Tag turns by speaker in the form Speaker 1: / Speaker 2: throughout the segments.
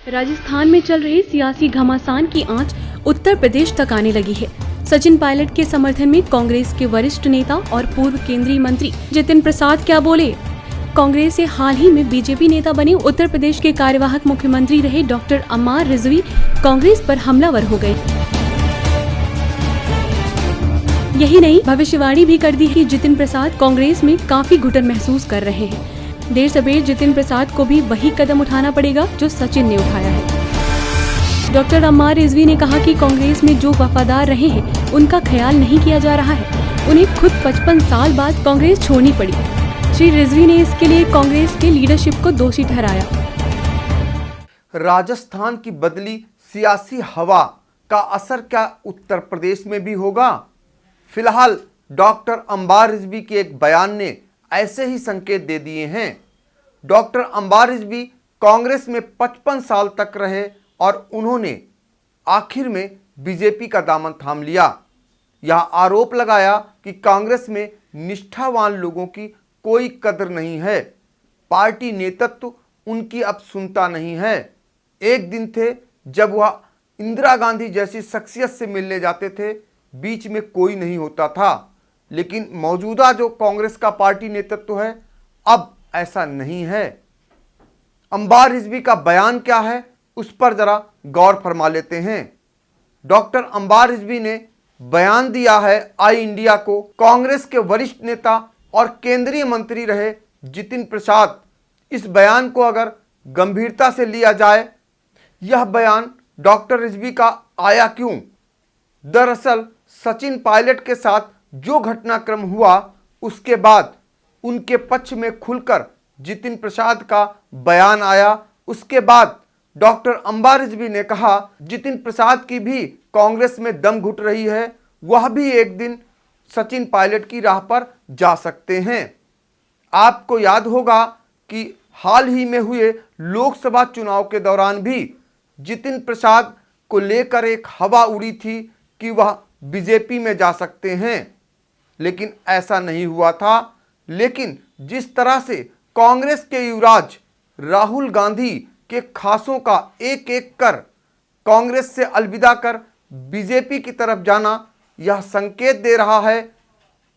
Speaker 1: राजस्थान में चल रहे सियासी घमासान की आंच उत्तर प्रदेश तक आने लगी है। सचिन पायलट के समर्थन में कांग्रेस के वरिष्ठ नेता और पूर्व केंद्रीय मंत्री जितिन प्रसाद क्या बोले। कांग्रेस से हाल ही में बीजेपी नेता बने उत्तर प्रदेश के कार्यवाहक मुख्यमंत्री रहे डॉक्टर अम्मार रिजवी कांग्रेस पर हमलावर हो गए। यही नहीं, भविष्यवाणी भी कर दी कि जितिन प्रसाद कांग्रेस में काफी घुटन महसूस कर रहे हैं। देर सवेर जितिन प्रसाद को भी वही कदम उठाना पड़ेगा जो सचिन ने उठाया है। डॉक्टर अम्मार रिजवी ने कहा कि कांग्रेस में जो वफादार रहे हैं उनका ख्याल नहीं किया जा रहा है। उन्हें खुद 55 साल बाद कांग्रेस छोड़नी पड़ी। श्री रिजवी ने इसके लिए कांग्रेस के लीडरशिप को दोषी ठहराया।
Speaker 2: राजस्थान की बदली सियासी हवा का असर क्या उत्तर प्रदेश में भी होगा? फिलहाल डॉक्टर अम्बार रिजवी के एक बयान ने ऐसे ही संकेत दे दिए हैं। डॉक्टर अम्बार रिजवी कांग्रेस में 55 साल तक रहे और उन्होंने आखिर में बीजेपी का दामन थाम लिया। यह आरोप लगाया कि कांग्रेस में निष्ठावान लोगों की कोई कदर नहीं है, पार्टी नेतृत्व उनकी अब सुनता नहीं है। एक दिन थे जब वह इंदिरा गांधी जैसी शख्सियत से मिलने जाते थे, बीच में कोई नहीं होता था। लेकिन मौजूदा जो कांग्रेस का पार्टी नेतृत्व है, अब ऐसा नहीं है। अम्बार रिजवी का बयान क्या है, उस पर जरा गौर फरमा लेते हैं। डॉक्टर अम्बार रिजवी ने बयान दिया है आई इंडिया को। कांग्रेस के वरिष्ठ नेता और केंद्रीय मंत्री रहे जितिन प्रसाद, इस बयान को अगर गंभीरता से लिया जाए, यह बयान डॉक्टर रिजवी का आया क्यों? दरअसल सचिन पायलट के साथ जो घटनाक्रम हुआ, उसके बाद उनके पक्ष में खुलकर जितिन प्रसाद का बयान आया। उसके बाद डॉक्टर अम्बार रिजवी ने कहा जितिन प्रसाद की भी कांग्रेस में दम घुट रही है, वह भी एक दिन सचिन पायलट की राह पर जा सकते हैं। आपको याद होगा कि हाल ही में हुए लोकसभा चुनाव के दौरान भी जितिन प्रसाद को लेकर एक हवा उड़ी थी कि वह बीजेपी में जा सकते हैं, लेकिन ऐसा नहीं हुआ था। लेकिन जिस तरह से कांग्रेस के युवराज राहुल गांधी के खासों का एक एक कर कांग्रेस से अलविदा कर बीजेपी की तरफ जाना, यह संकेत दे रहा है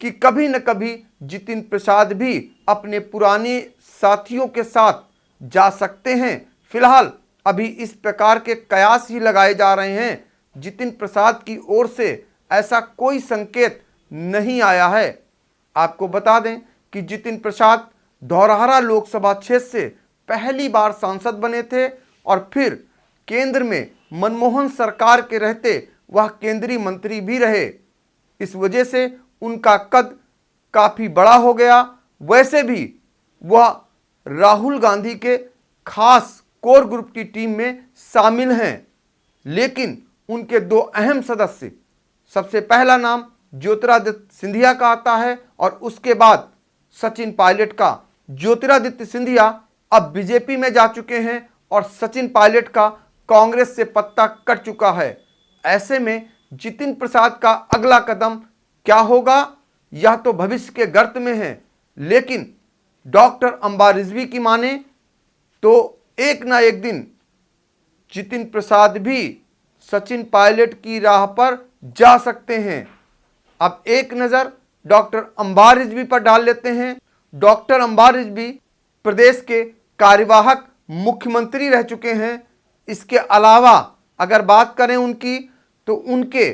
Speaker 2: कि कभी न कभी जितिन प्रसाद भी अपने पुराने साथियों के साथ जा सकते हैं। फिलहाल अभी इस प्रकार के कयास ही लगाए जा रहे हैं। जितिन प्रसाद की ओर से ऐसा कोई संकेत नहीं आया है। आपको बता दें कि जितिन प्रसाद धौरहरा लोकसभा क्षेत्र से पहली बार सांसद बने थे और फिर केंद्र में मनमोहन सरकार के रहते वह केंद्रीय मंत्री भी रहे। इस वजह से उनका कद काफ़ी बड़ा हो गया। वैसे भी वह राहुल गांधी के खास कोर ग्रुप की टीम में शामिल हैं। लेकिन उनके दो अहम सदस्य, सबसे पहला नाम ज्योतिरादित्य सिंधिया का आता है और उसके बाद सचिन पायलट का। ज्योतिरादित्य सिंधिया अब बीजेपी में जा चुके हैं और सचिन पायलट का कांग्रेस से पत्ता कट चुका है। ऐसे में जितिन प्रसाद का अगला कदम क्या होगा, यह तो भविष्य के गर्त में है। लेकिन डॉक्टर अम्बार रिजवी की माने तो एक ना एक दिन जितिन प्रसाद भी सचिन पायलट की राह पर जा सकते हैं। अब एक नज़र डॉक्टर अम्बार रिजवी पर डाल लेते हैं। डॉक्टर अम्बार रिजवी प्रदेश के कार्यवाहक मुख्यमंत्री रह चुके हैं। इसके अलावा अगर बात करें उनकी, तो उनके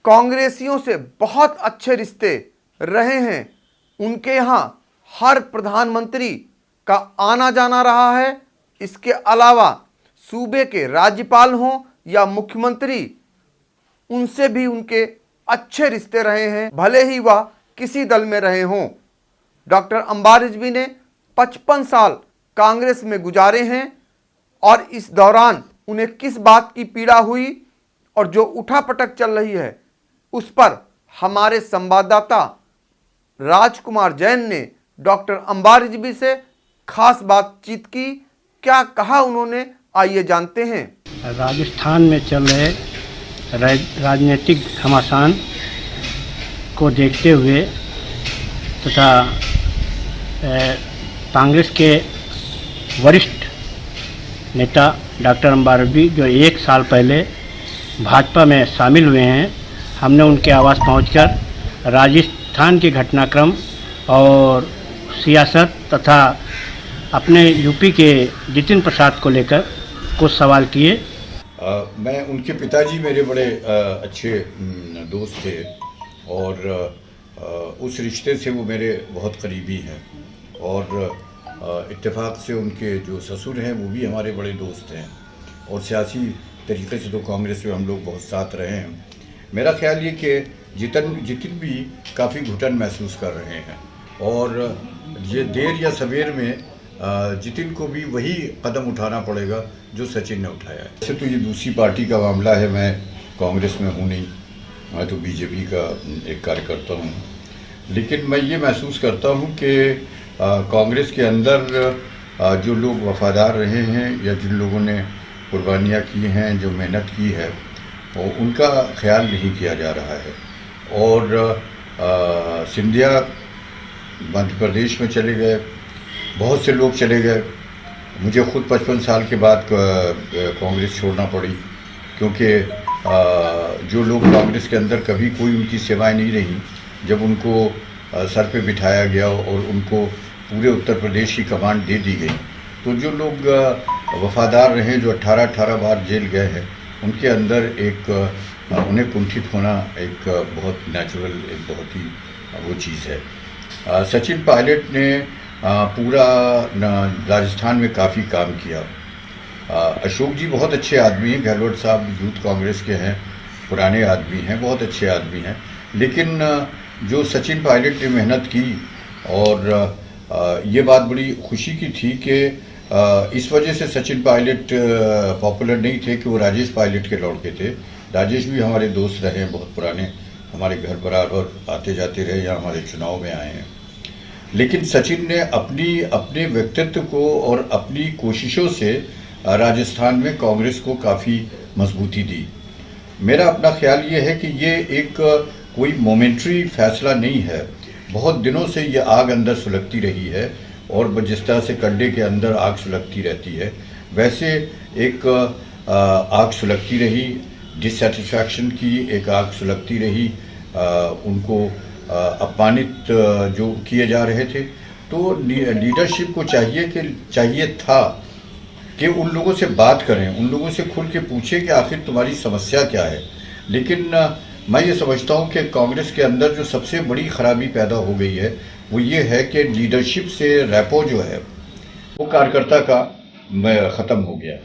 Speaker 2: कांग्रेसियों से बहुत अच्छे रिश्ते रहे हैं। उनके यहाँ हर प्रधानमंत्री का आना जाना रहा है। इसके अलावा सूबे के राज्यपाल हों या मुख्यमंत्री, उनसे भी उनके अच्छे रिश्ते रहे हैं, भले ही वह किसी दल में रहे हों। डॉक्टर अम्बार रिजवी ने 55 साल कांग्रेस में गुजारे हैं और इस दौरान उन्हें किस बात की पीड़ा हुई और जो उठापटक चल रही है, उस पर हमारे संवाददाता राजकुमार जैन ने डॉक्टर अम्बार रिजवी से खास बातचीत की। क्या कहा उन्होंने, आइए जानते हैं।
Speaker 3: राजस्थान में चल रहे राजनीतिक घमासान को देखते हुए तथा कांग्रेस के वरिष्ठ नेता डॉक्टर अम्बार रिजवी जो 1 साल पहले भाजपा में शामिल हुए हैं, हमने उनके आवास पहुंचकर राजस्थान के घटनाक्रम और सियासत तथा अपने यूपी के जितिन प्रसाद को लेकर कुछ सवाल किए।
Speaker 4: मैं उनके पिताजी मेरे बड़े अच्छे दोस्त थे और उस रिश्ते से वो मेरे बहुत करीबी हैं और इत्तेफाक से उनके जो ससुर हैं वो भी हमारे बड़े दोस्त हैं और सियासी तरीके से तो कांग्रेस में हम लोग बहुत साथ रहे हैं। मेरा ख्याल ये कि जितिन भी काफ़ी घुटन महसूस कर रहे हैं और ये देर या सवेर में जितिन को भी वही कदम उठाना पड़ेगा जो सचिन ने उठाया है। वैसे तो ये दूसरी पार्टी का मामला है, मैं कांग्रेस में हूँ नहीं, मैं तो बीजेपी का एक कार्यकर्ता हूँ, लेकिन मैं ये महसूस करता हूँ कि कांग्रेस के अंदर जो लोग वफादार रहे हैं या जिन लोगों ने कुर्बानियाँ की हैं, जो मेहनत की है, उनका ख्याल नहीं किया जा रहा है। और सिंधिया मध्य प्रदेश में चले गए, बहुत से लोग चले गए। मुझे खुद 55 साल के बाद कांग्रेस छोड़ना पड़ी क्योंकि जो लोग कांग्रेस के अंदर कभी कोई उनकी सेवाएं नहीं रही, जब उनको सर पे बिठाया गया और उनको पूरे उत्तर प्रदेश की कमांड दे दी गई, तो जो लोग वफादार रहे, जो 18 बार जेल गए हैं, उनके अंदर एक उन्हें कुंठित होना एक बहुत नेचुरल, एक बहुत ही वो चीज़ है। सचिन पायलट ने पूरा राजस्थान में काफ़ी काम किया। अशोक जी बहुत अच्छे आदमी हैं, गहलोत साहब यूथ कांग्रेस के हैं, पुराने आदमी हैं, बहुत अच्छे आदमी हैं, लेकिन जो सचिन पायलट ने मेहनत की और ये बात बड़ी खुशी की थी कि इस वजह से सचिन पायलट पॉपुलर नहीं थे कि वो राजेश पायलट के लड़के थे। राजेश भी हमारे दोस्त रहे हैं, बहुत पुराने, हमारे घर बराबर आते जाते रहे, या हमारे चुनाव में आए हैं, लेकिन सचिन ने अपने व्यक्तित्व को और अपनी कोशिशों से राजस्थान में कांग्रेस को काफ़ी मजबूती दी। मेरा अपना ख्याल ये है कि ये एक कोई मोमेंट्री फैसला नहीं है, बहुत दिनों से ये आग अंदर सुलगती रही है और जिस तरह से कंडे के अंदर आग सुलगती रहती है, वैसे एक आग सुलगती रही, डिससेटिस्फैक्शन की एक आग सुलगती रही, उनको अपमानित जो किए जा रहे थे। तो लीडरशिप को चाहिए था कि उन लोगों से बात करें, उन लोगों से खुल के पूछें कि आखिर तुम्हारी समस्या क्या है। लेकिन मैं ये समझता हूँ कि कांग्रेस के अंदर जो सबसे बड़ी खराबी पैदा हो गई है वो ये है कि लीडरशिप से रैपो जो है वो कार्यकर्ता का ख़त्म हो गया।